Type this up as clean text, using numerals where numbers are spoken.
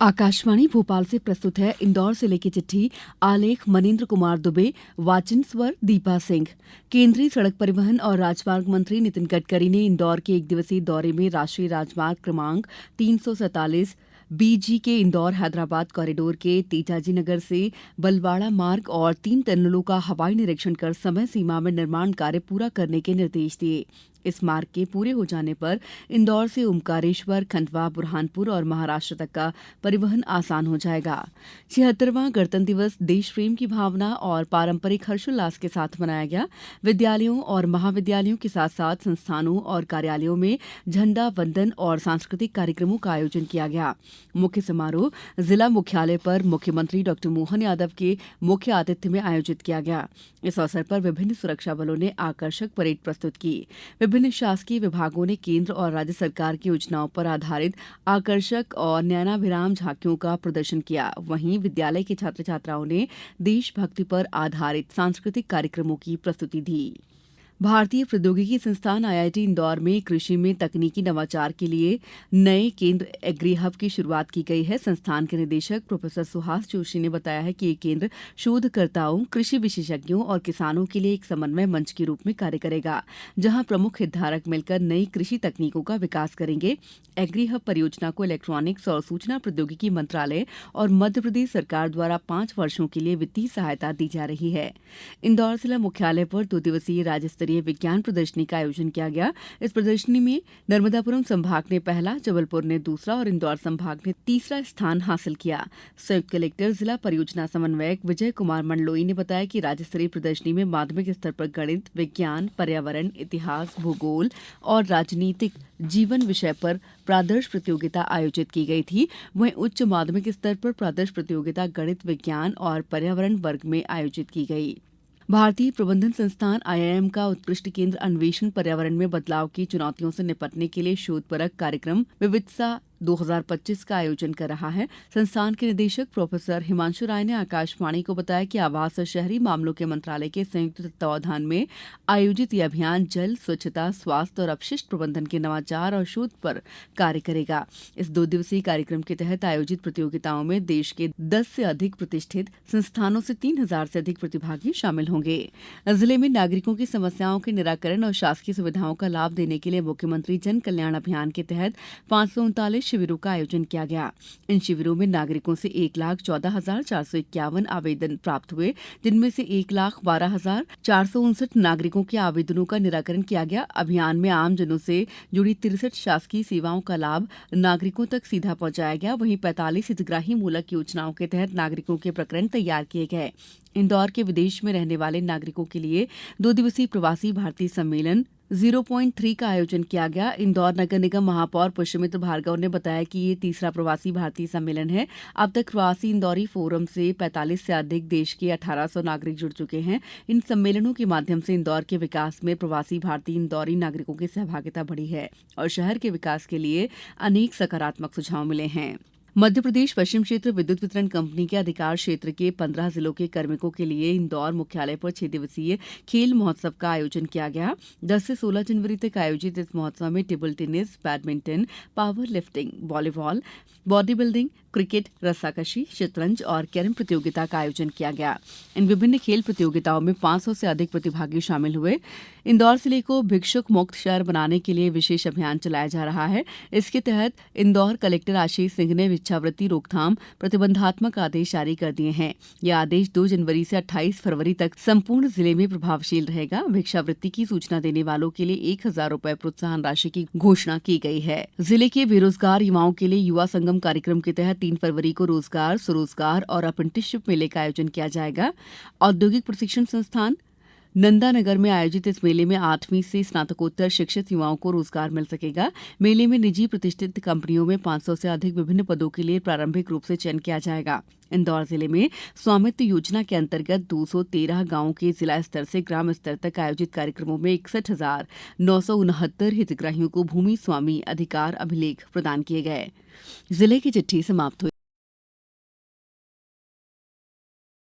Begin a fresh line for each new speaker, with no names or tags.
आकाशवाणी भोपाल से प्रस्तुत है इंदौर से लेकर चिट्ठी। आलेख मनीन्द्र कुमार दुबे, वाचन स्वर दीपा सिंह। केंद्रीय सड़क परिवहन और राजमार्ग मंत्री नितिन गडकरी ने इंदौर के एक दिवसीय दौरे में राष्ट्रीय राजमार्ग क्रमांक 347 बीजी के इंदौर हैदराबाद कॉरिडोर के तेजाजी नगर से बलवाड़ा मार्ग और 3 टनलों का हवाई निरीक्षण कर समय सीमा में निर्माण कार्य पूरा करने के निर्देश दिए। इस मार्ग के पूरे हो जाने पर इंदौर से ओमकारेश्वर, खंडवा, बुरहानपुर और महाराष्ट्र तक का परिवहन आसान हो जाएगा। 76वां गणतंत्र दिवस देश प्रेम की भावना और पारंपरिक हर्षोल्लास के साथ मनाया गया। विद्यालयों और महाविद्यालयों के साथ साथ संस्थानों और कार्यालयों में झंडा वंदन और सांस्कृतिक कार्यक्रमों का आयोजन किया गया। मुख्य समारोह जिला मुख्यालय पर मुख्यमंत्री डॉ मोहन यादव के मुख्य आतिथ्य में आयोजित किया गया। इस अवसर पर विभिन्न सुरक्षा बलों ने आकर्षक परेड प्रस्तुत की। विभिन्न शासकीय विभागों ने केंद्र और राज्य सरकार की योजनाओं पर आधारित आकर्षक और नयनाभिराम झांकियों का प्रदर्शन किया। वहीं विद्यालय के छात्र छात्राओं ने देशभक्ति पर आधारित सांस्कृतिक कार्यक्रमों की प्रस्तुति दी। भारतीय प्रौद्योगिकी संस्थान आईआईटी इंदौर में कृषि में तकनीकी नवाचार के लिए नए केंद्र एग्री हब की शुरुआत की गई है। संस्थान के निदेशक प्रोफेसर सुहास जोशी ने बताया है कि ये केंद्र शोधकर्ताओं, कृषि विशेषज्ञों और किसानों के लिए एक समन्वय मंच के रूप में कार्य करेगा, जहां प्रमुख हितधारक मिलकर नई कृषि तकनीकों का विकास करेंगे। एग्री हब परियोजना को इलेक्ट्रॉनिक्स और सूचना प्रौद्योगिकी मंत्रालय और मध्य प्रदेश सरकार द्वारा 5 वर्षों के लिए वित्तीय सहायता दी जा रही है। इंदौर जिला मुख्यालय पर 2 दिवसीय राज्य स्तरीय विज्ञान प्रदर्शनी का आयोजन किया गया। इस प्रदर्शनी में नर्मदापुरम संभाग ने पहला, जबलपुर ने दूसरा और इंदौर संभाग ने तीसरा स्थान हासिल किया। संयुक्त कलेक्टर जिला परियोजना समन्वयक विजय कुमार मंडलोई ने बताया कि राज्य स्तरीय प्रदर्शनी में माध्यमिक स्तर पर गणित, विज्ञान, पर्यावरण, इतिहास, भूगोल और राजनीतिक जीवन विषय पर प्रादर्श प्रतियोगिता आयोजित की गई थी। वहीं उच्च माध्यमिक स्तर पर प्रादर्श प्रतियोगिता गणित, विज्ञान और पर्यावरण वर्ग में आयोजित की गई। भारतीय प्रबंधन संस्थान आईआईएम का उत्कृष्ट केंद्र अन्वेषण पर्यावरण में बदलाव की चुनौतियों से निपटने के लिए शोधपरक कार्यक्रम विविधता 2025 का आयोजन कर रहा है। संस्थान के निदेशक प्रोफेसर हिमांशु राय ने आकाशवाणी को बताया कि आवास और शहरी मामलों के मंत्रालय के संयुक्त तत्वावधान में आयोजित यह अभियान जल, स्वच्छता, स्वास्थ्य और अपशिष्ट प्रबंधन के नवाचार और शोध पर कार्य करेगा। इस 2 दिवसीय कार्यक्रम के तहत आयोजित प्रतियोगिताओं में देश के 10 से अधिक प्रतिष्ठित संस्थानों से 3000 से अधिक प्रतिभागी शामिल होंगे। जिले में नागरिकों की समस्याओं के निराकरण और शासकीय सुविधाओं का लाभ देने के लिए मुख्यमंत्री जन कल्याण अभियान के तहत 539 शिविरों का आयोजन किया गया। इन शिविरों में नागरिकों से 1,14,451 आवेदन प्राप्त हुए, जिनमें से 1,12,459 नागरिकों के आवेदनों का निराकरण किया गया। अभियान में आम जनों से जुड़ी 63 शासकीय सेवाओं का लाभ नागरिकों तक सीधा पहुंचाया गया। वहीं 45 हितग्राही मूलक योजनाओं के तहत नागरिकों के प्रकरण तैयार किए गए। इंदौर के विदेश में रहने वाले नागरिकों के लिए 2 दिवसीय प्रवासी भारतीय सम्मेलन 0.3 का आयोजन किया गया। इंदौर नगर निगम महापौर पुष्यमित्र भार्गव ने बताया कि ये तीसरा प्रवासी भारतीय सम्मेलन है। अब तक प्रवासी इंदौरी फोरम से 45 से अधिक देश के 1800 नागरिक जुड़ चुके हैं। इन सम्मेलनों के माध्यम से इंदौर के विकास में प्रवासी भारतीय इंदौरी नागरिकों की सहभागिता बढ़ी है और शहर के विकास के लिए अनेक सकारात्मक सुझाव मिले हैं। मध्य प्रदेश पश्चिम क्षेत्र विद्युत वितरण कंपनी के अधिकार क्षेत्र के 15 जिलों के कार्मिकों के लिए इंदौर मुख्यालय पर 6 दिवसीय खेल महोत्सव का आयोजन किया गया। 10 से 16 जनवरी तक आयोजित इस महोत्सव में table tennis, badminton, power lifting, volleyball, body building, cricket, रस्साकशी, शतरंज और कैरम प्रतियोगिता का आयोजन किया गया। इन विभिन्न खेल प्रतियोगिताओं में 500 से अधिक प्रतिभागी शामिल हुए। इंदौर जिले को भिक्षुक मुक्त शहर बनाने के लिए विशेष अभियान चलाया जा रहा है। इसके तहत इंदौर कलेक्टर आशीष सिंह ने भिक्षावृत्ति रोकथाम प्रतिबंधात्मक आदेश जारी कर दिए हैं। यह आदेश 2 जनवरी से 28 फरवरी तक संपूर्ण जिले में प्रभावशील रहेगा। भिक्षावृत्ति की सूचना देने वालों के लिए 1,000 रुपए प्रोत्साहन राशि की घोषणा की गई है। जिले के बेरोजगार युवाओं के लिए युवा संगम कार्यक्रम के तहत 3 फरवरी को रोजगार, स्वरोजगार और अप्रेंटिसशिप मेले का आयोजन किया जाएगा। औद्योगिक प्रशिक्षण संस्थान नंदानगर में आयोजित इस मेले में 8वीं से स्नातकोत्तर शिक्षित युवाओं को रोजगार मिल सकेगा। मेले में निजी प्रतिष्ठित कंपनियों में 500 से अधिक विभिन्न पदों के लिए प्रारंभिक रूप से चयन किया जाएगा। इंदौर जिले में स्वामित्व योजना के अंतर्गत 213 गांवों के जिला स्तर से ग्राम स्तर तक आयोजित कार्यक्रमों में 61,969 हितग्राहियों को भूमि स्वामी अधिकार अभिलेख प्रदान किए गए। जिले की चिट्ठी समाप्त हुई।